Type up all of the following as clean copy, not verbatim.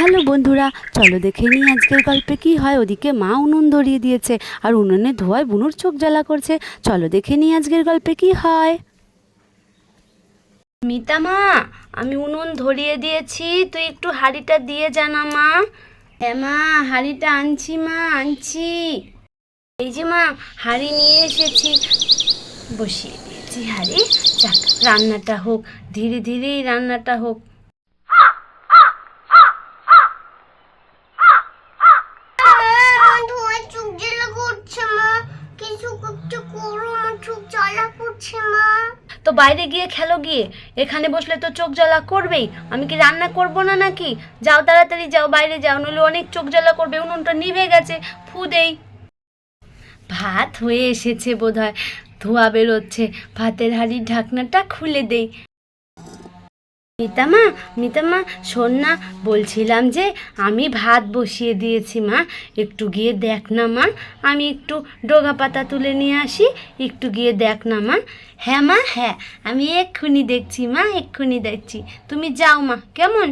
Hello বন্ধুরা, চলো দেখে নিই আজকের গল্পে কি হয়। ওদিকে মা উনুন ধরিয়ে দিয়েছে আর উনুনে ধোঁয়ায় বুনুর চোখ জ্বালা করছে। চলো দেখে নিই আজকের গল্পে কি হয়। মিতা মা, আমি উনুন ধরিয়ে দিয়েছি, তুই একটু হাঁড়িটা দিয়ে জানা মা। হ্যাঁ মা, হাঁড়িটা আনছি মা, আনছি। এই যে মা, হাঁড়ি নিয়ে এসেছি, বসিয়ে দিয়েছি হাঁড়ি। যাক, রান্নাটা হোক, ধীরে ধীরেই রান্নাটা হোক। তো বাইরে গিয়ে খেলো গিয়ে, এখানে বসলে তো চোখ জ্বালা করবেই। আমি কি রান্না করব না নাকি? যাও তাড়াতাড়ি যাও, বাইরে যাও, নইলে অনেক চোখ জ্বালা করবে। উনুনটা নিভে গেছে, ফু দেই। ভাত হয়ে এসেছে বোধহয়, ধোঁয়া বেরোচ্ছে। ভাতের হাঁড়ির ঢাকনাটা খুলে দেই। মিতামা, মিতামা শোন না, বলছিলাম যে আমি ভাত বসিয়ে দিয়েছি মা, একটু গিয়ে দেখ না মা। আমি একটু ডগা পাতা তুলে নিয়ে আসি, একটু গিয়ে দেখ না মা। হ্যাঁ মা, হ্যাঁ, আমি এক্ষুনি দেখছি মা, এক্ষুনি দেখছি। তুমি যাও মা, কেমন?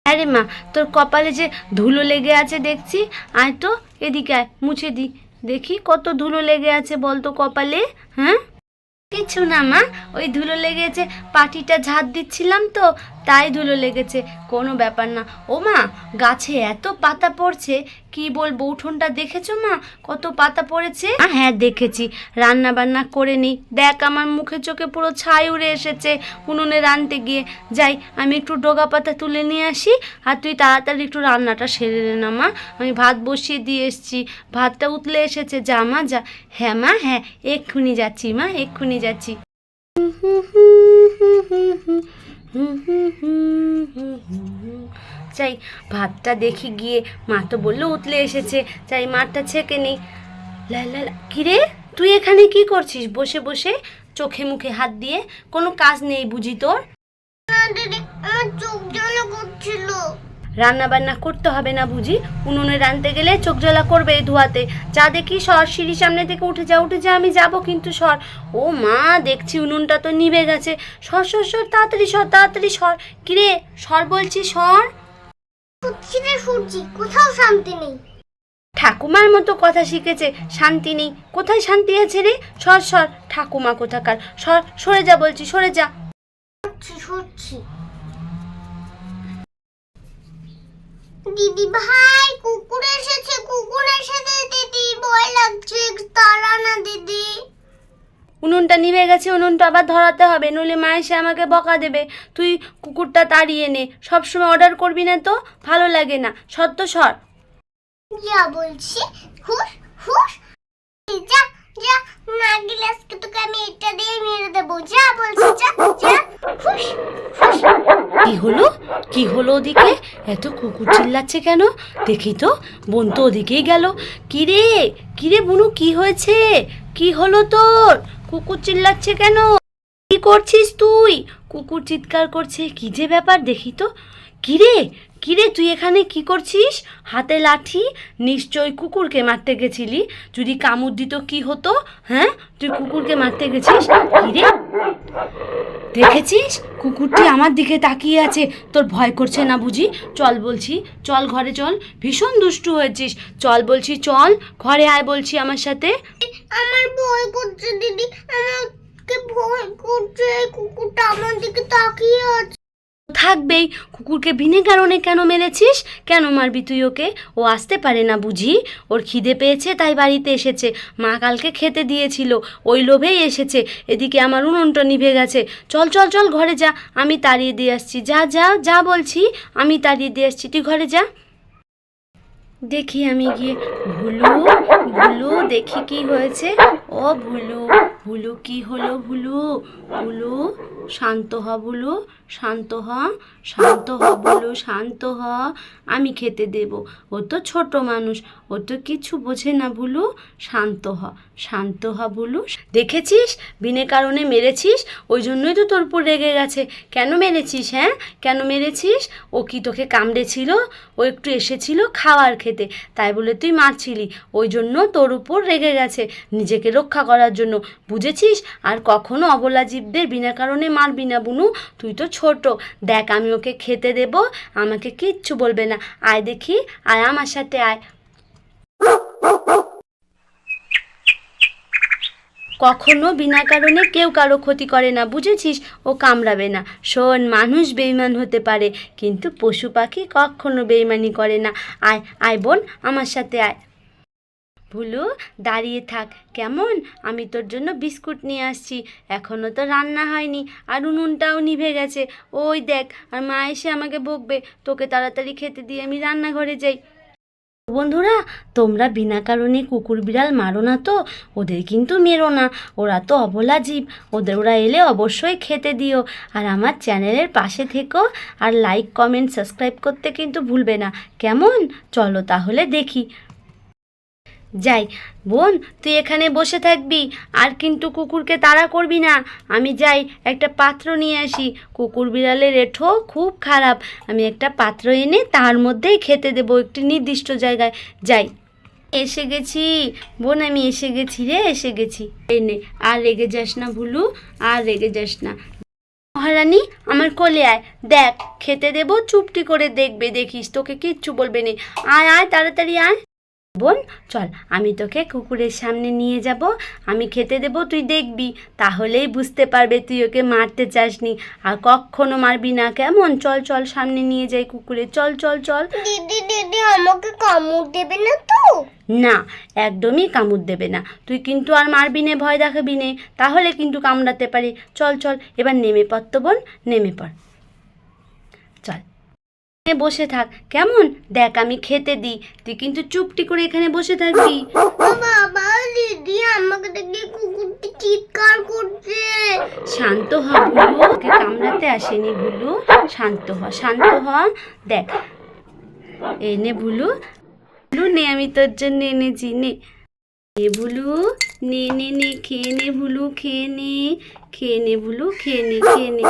আরে মা, তোর কপালে যে ধুলো লেগে আছে দেখছি, আয় তো এদিকে আয়, মুছে দি। দেখি কত ধুলো লেগে আছে বলতো কপালে। হ্যাঁ, কিছু না মা, ওই ধুলো লেগেছে, পাটিটা ঝাড় দিচ্ছিলাম তো, তাই ধুলো লেগেছে, কোনো ব্যাপার না। ও মা, গাছে এত পাতা পড়ছে, কি বলবো। উঠোনটা দেখেছো মা, কত পাতা পড়েছে? হ্যাঁ দেখেছি, রান্না বান্না করে নিই। দেখ, আমার মুখে চোখে পুরো ছাই উড়ে এসেছে উনুনে রাঁধতে গিয়ে। যাই, আমি একটু ডগা পাতা তুলে নিয়ে আসি, আর তুই তাড়াতাড়ি একটু রান্নাটা সেরে নে না মা। আমি ভাত বসিয়ে দিয়ে এসছি, ভাতটা উতলে এসেছে। যা মা যা। হ্যাঁ মা, হ্যাঁ, এক্ষুনি যাচ্ছি মা, এক্ষুনি যাচ্ছি। চাই ভাতটা দেখি গিয়ে, মা তো বললো উতলে এসেছে, চাই মাঠটা ছেঁকে নেই। কিরে, তুই এখানে কি করছিস বসে বসে, চোখে মুখে হাত দিয়ে? কোনো কাজ নেই বুঝি তোর? রান্না বান্না করতে হবে না বুঝি? উনুনে রাঁধতে গেলে চোখ জ্বালা করবে এই ধোয়াতে। যা দেখি সর, সিঁড়ির সামনে থেকে উঠে যা, উঠে যা, আমি যাব কিন্তু সর। ও মা, দেখছি উনুনটা তো নিভে গেছে। সর সর সর, তাড়াতাড়ি সর, তাড়াতাড়ি সর। কিরে, সর বলছি, সর। কোথাও শান্তি নেই। ঠাকুমার মতো কথা শিখেছে, শান্তি নেই? কোথায় শান্তি আছে রে? সর সর, ঠাকুমা কোথাকার। সর, সরে যা বলছি, সরে যা। দিদি ভাই, কুকুর এসেছে, কুকুর এসেছে দিদি, ভয় লাগছে, তাড়া না দিদি। উনুনটা নিভে গেছে, উনুনটা আবার ধরাতে হবে, নইলে মা এসে আমাকে বকা দেবে। তুই কুকুরটা তাড়িয়ে নে, সবসময় অর্ডার করবি না তো, ভালো লাগে না। সত্য সর। যা বলছি, হুশ হুশ, যা যা, না গেলে আজকে তোকে আমি এটা দিয়ে মেরে দেবো। যা বলছি, যা যা, হুশ হুশ। কি হলো, কি হলো ওদিকে? এত কুকুর চিল্লাচ্ছে কেন? দেখি তো, বোন তো ওদিকেই গেল। কিরে, কিরে বুনু, কি হয়েছে? কি হলো তোর? কুকুর চিল্লাচ্ছে কেন? কি করছিস তুই? কুকুর চিৎকার করছে, কি যে ব্যাপার দেখি তো। কিরে, কিরে, তুই এখানে কি করছিস? হাতে লাঠি, নিশ্চয়ই কুকুরকে মারতে গেছিলি। যদি কামড় দিত কি হতো? হ্যাঁ, তুই কুকুরকে মারতে গেছিস? কিরে, দেখেছিস কুকুরটি আমার দিকে তাকিয়ে আছে, তোর ভয় করছে না বুঝি? চল বলছি, চল ঘরে চল, ভীষণ দুষ্টু হয়েছিস। চল বলছি, চল ঘরে আয় বলছি আমার সাথে। আমার ভয় করছে দিদি, আমাকে ভয় করছে, কুকুরটা আমার দিকে তাকিয়ে আছে। থাকবেই, কুকুরকে বিনা কারণে কেন মেরেছিস? কেন মারবি তুই ওকে? ও আসতে পারে না বুঝি? ওর খিদে পেয়েছে তাই বাড়িতে এসেছে, মা কালকে খেতে দিয়েছিল, ওই লোভেই এসেছে। এদিকে আমার উনুনটা নিভে গেছে। চল চল চল, ঘরে যা, আমি তাড়িয়ে দিয়ে আসছি। যা যা যা বলছি, আমি তাড়িয়ে দিয়ে আসছি, তুই ঘরে যা। দেখি আমি গিয়ে। ভুলু, ভুলু, দেখি কি হয়েছে। ও ভুলু, ভুলু, কি হলো ভুলু? ভুলু, শান্ত হ ভুলু, শান্ত হ, শান্ত হ ভুলু, শান্ত হ। আমি খেতে দেব, ও তো ছোট মানুষ, ও তো কিছু বোঝে না ভুলু। শান্ত হ, শান্ত হ ভুলু। দেখেছিস, বিনে কারণে মেরেছিস, ওই জন্যই তো তোর উপর রেগে গেছে। কেন মেরেছিস? হ্যাঁ, কেন মেরেছিস? ও কি তোকে কামড়েছিল? ও একটু এসেছিল খাওয়ার খেতে, তাই বলে তুই মারছিলি, ওই জন্য তোর উপর রেগে গেছে। নিজেকে রক্ষা করার জন্য, বুঝেছিস? আর কখনো অবলা জীবদের বিনা কারণে মারবি না বুনু, তুই তো ছোট। দেখ আমি ওকে খেতে দেব, আমাকে কিচ্ছু বলবে না। আয় দেখি, আয় আমার সাথে আয়। কখনো বিনা কারণে কেউ কারো ক্ষতি করে না, বুঝেছিস? ও কামড়াবে না। শোন, মানুষ বেইমান হতে পারে, কিন্তু পশু পাখি কখনো বেইমানি করে না। আয় আয় বোন, আমার সাথে আয়। ভুলু, দাঁড়িয়ে থাক কেমন? আমি তোর জন্য বিস্কুট নিয়ে আসছি। এখনও তো রান্না হয়নি, আর উনুনটাও নিভে গেছে। ওই দেখ, আর মা এসে আমাকে বকবে। তোকে তাড়াতাড়ি খেতে দিয়ে আমি রান্নাঘরে যাই। বন্ধুরা, তোমরা বিনা কারণে কুকুর বিড়াল মারো না তো, ওদের কিন্তু মেরো না। ওরা তো অবলা জীব, ওরা এলে অবশ্যই খেতে দিও। আর আমার চ্যানেলের পাশে থেকো, আর লাইক কমেন্ট সাবস্ক্রাইব করতে কিন্তু ভুলবে না, কেমন? চলো তাহলে দেখি। যাই বোন, তুই এখানে বসে থাকবি, আর কিন্তু কুকুরকে তাড়া করবি না। আমি যাই একটা পাত্র নিয়ে আসি। কুকুর বিড়ালের এঁঠো খুব খারাপ। আমি একটা পাত্র এনে তার মধ্যেই খেতে দেবো, একটি নির্দিষ্ট জায়গায়। যাই। এসে গেছি বোন, আমি এসে গেছি রে, এসে গেছি। এনে আর রেগে যাস না ভুলু, আর রেগে যাস না। মহারানী, আমার কোলে আয়। দেখ খেতে দেবো, চুপটি করে দেখবে, দেখিস, তোকে কিচ্ছু বলবে না। আয় আয়, তাড়াতাড়ি আয়। বোন চল, আমি তোকে কুকুরের সামনে নিয়ে যাব, আমি খেতে দেব, তুই দেখবি, তাহলেই বুঝতে পারবে তুই ওকে মারতে চাসনি, আর কখনো মারবি না, কেমন? চল চল, সামনে নিয়ে যাই কুকুরে, চল চল চল। দিদি দিদি আমাকে কামড় দেবে না তো? না, একদমই কামড় দেবে না। তুই কিন্তু আর মারবি নে, ভয় দেখাবি নে, তাহলে কিন্তু কামড়াতে পারে। চল চল, এবার নেমে পড় তো বোন, নেমে পড়, চল। বসে থাক কেমন? দেখ আমি খেতে দিই, তুই কিন্তু চুপটি করে এখানে বসে থাকবি। বাবা, দিদি আমাকে দেখে কুকুরটি চিৎকার করছে। শান্ত হ ভুলু, ওকে কামড়াতে আসেনি ভুলু, শান্ত হ, শান্ত হ। দেখ এনে ভুলু, ভুলু নে, আমি তোর জন্য এনেছি, নে নে ভুলু, নে নে নে, খেয়ে নে ভুলু, খেয়ে নে, খেয়ে নে ভুলু, খেয়ে নে, খেয়ে নে।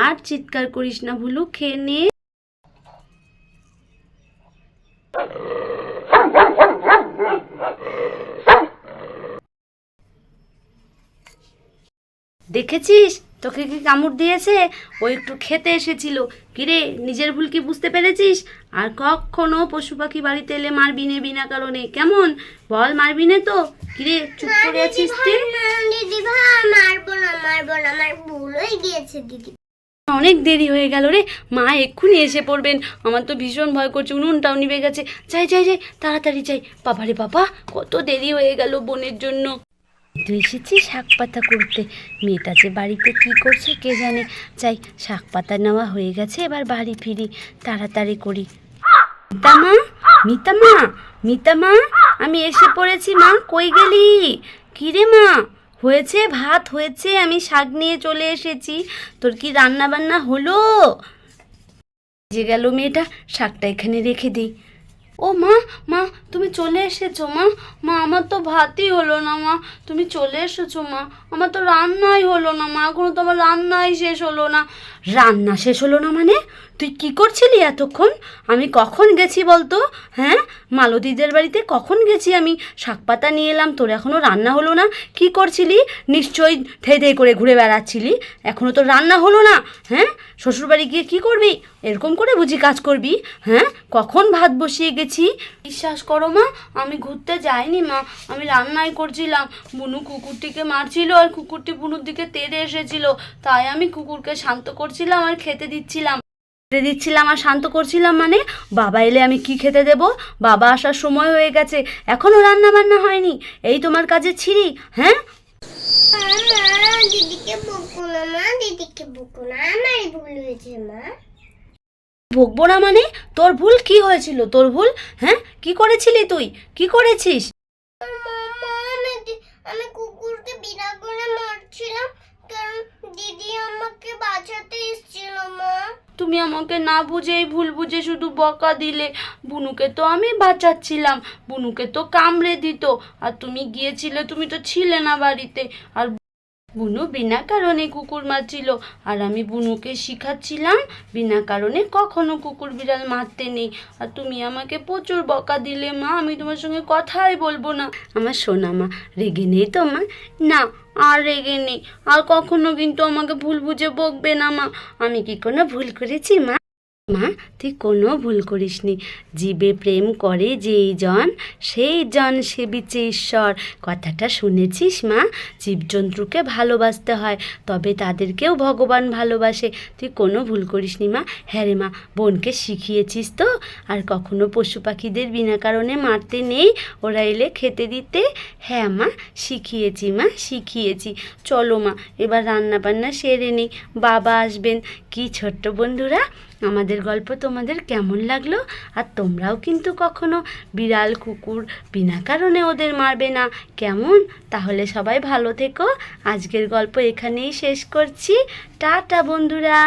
আর চিৎকার করিস না ভুলু, খেয়ে নে। দেখেছিস তোকে কি কামড় দিয়েছে? ও একটু খেতে এসেছিল। কিরে, নিজের ভুল কি বুঝতে পেরেছিস? আর কখনো পশু পাখি বাড়িতে এলে মারবি নে বিনা কারণে, কেমন? বল, মারবি নে তো? কিরে চুপ করে আছিস তুই? দিদি ভাই, মারবো না মারবো না, আমার ভুল হয়ে গিয়েছে দিদি। অনেক দেরি হয়ে গেল রে, মা এক্ষুনি এসে পড়বেন। আমার তো ভীষণ ভয় করছে, উনুনটাও নিভে গেছে। যাই যাই যাই, তাড়াতাড়ি যাই। বাবারে বাবা, কত দেরি হয়ে গেল বোনের জন্য। তুই এসেছি শাক পাতা করতে, মেয়েটা যে বাড়িতে কি করছে কে জানে। যাই, শাক পাতা নেওয়া হয়ে গেছে, এবার বাড়ি ফিরি, তাড়াতাড়ি করি। মিতামা, মিতামা, মিতামা, আমি এসে পড়েছি মা, কই গেলি? কিরে মা, হয়েছে ভাত হয়েছে, আমি শাক নিয়ে চলে এসেছি। তোর কি রান্না বান্না হলো? যে গেল মেয়েটা, শাকটা এখানে রেখে দিই। ও মা, মা তুমি চলে এসেছো মা? মা আমার তো ভাতই হলো না মা, তুমি চলে এসেছো মা? আমার তো রান্নাই হলো না মা, এখনো তো আমার রান্নাই শেষ হলো না। রান্না শেষ হলো না মানে? তুই কি করছিলি এতক্ষণ? আমি কখন গেছি বলতো? হ্যাঁ, মালতীদের বাড়িতে কখন গেছি আমি? শাক পাতা নিয়ে এলাম, তোর এখনো রান্না হলো না? কি করছিলি? নিশ্চয়ই ধেই ধেই করে ঘুরে বেড়াচ্ছিলি, এখনো তো রান্না হলো না। হ্যাঁ, শ্বশুরবাড়ি গিয়ে কি করবি? এরকম করে বুঝি কাজ করবি? হ্যাঁ, কখন ভাত বসিয়ে গেছি। বিশ্বাস করো মা, আমি ঘুরতে যাইনি মা, আমি রান্নাই করছিলাম। বুনু কুকুরটিকে মারছিল, আর কুকুরটি বুনুর দিকে তেড়ে এসেছিল, তাই আমি কুকুরকে শান্ত করছিলাম আর খেতে দিচ্ছিলাম। আর শান্ত করছিলাম মানে? বাবা এলে আমি কি খেতে দেব? বাবা আসার সময় হয়ে গেছে, এখনো রান্না বান্না হয়নি, এই তোমার কাজে ছিঁড়ি? হ্যাঁ, মা, দিদিকে বকো না মা, দিদিকে বকো না, আমারই ভুল হয়েছে মা। ভুগবো না মানে? তোর ভুল কি হয়েছিল? তোর ভুল? হ্যাঁ, কি করেছিলি তুই? কি করেছিস? আমি কুকুরকে বিনা করে মারছিলাম, কারণ দিদি আমাকে বাঁচাতে এসেছিল মা। তুমি আমাকে না বুঝেই ভুল বুঝে শুধু বকা দিলে। বুনুকে তো আমি বাঁচাচ্ছিলাম, বুনুকে তো কামড়ে দিত, আর তুমি গিয়েছিলে, তুমি তো ছিলে না বাড়িতে, আর বুনু বিনা কারণে কুকুর মারছিল, আর আমি বুনুকে শিখাচ্ছিলাম বিনা কারণে কখনো কুকুর বিড়াল মারতে নেই। আর তুমি আমাকে প্রচুর বকা দিলে মা, আমি তোমার সঙ্গে কথাই বলবো না। আমার সোনা মা, রেগে নেই তো মা? না, আর রেগে নেই। আর কখনো কিন্তু আমাকে ভুল বুঝে বকবে না মা। আমি কি কোনো ভুল করেছি মা? মা, তুই কোনো ভুল করিসনি। জীবে প্রেম করে যেই জন, সেই জন সেবিছে ঈশ্বর। কথাটা শুনেছিস মা? জীবজন্তুকে ভালোবাসতে হয়, তবে তাদেরকেও ভগবান ভালোবাসে। তুই কোনো ভুল করিসনি মা। হ্যাঁ রে মা, বোনকে শিখিয়েছিস তো? আর কখনো পশু পাখিদের বিনা কারণে মারতে নেই, ওরা এলে খেতে দিতে। হ্যাঁ মা, শিখিয়েছি মা, শিখিয়েছি। চলো মা, এবার রান্না বান্না সেরে নিই, বাবা আসবেন। কি ছোট্ট বন্ধুরা, আমাদের গল্প তোমাদের কেমন লাগলো? আর তোমরাও কিন্তু কখনো বিড়াল কুকুর বিনা কারণে ওদের মারবে না, কেমন? তাহলে সবাই ভালো থেকো। আজকের গল্প এখানেই শেষ করছি। টাটা বন্ধুরা।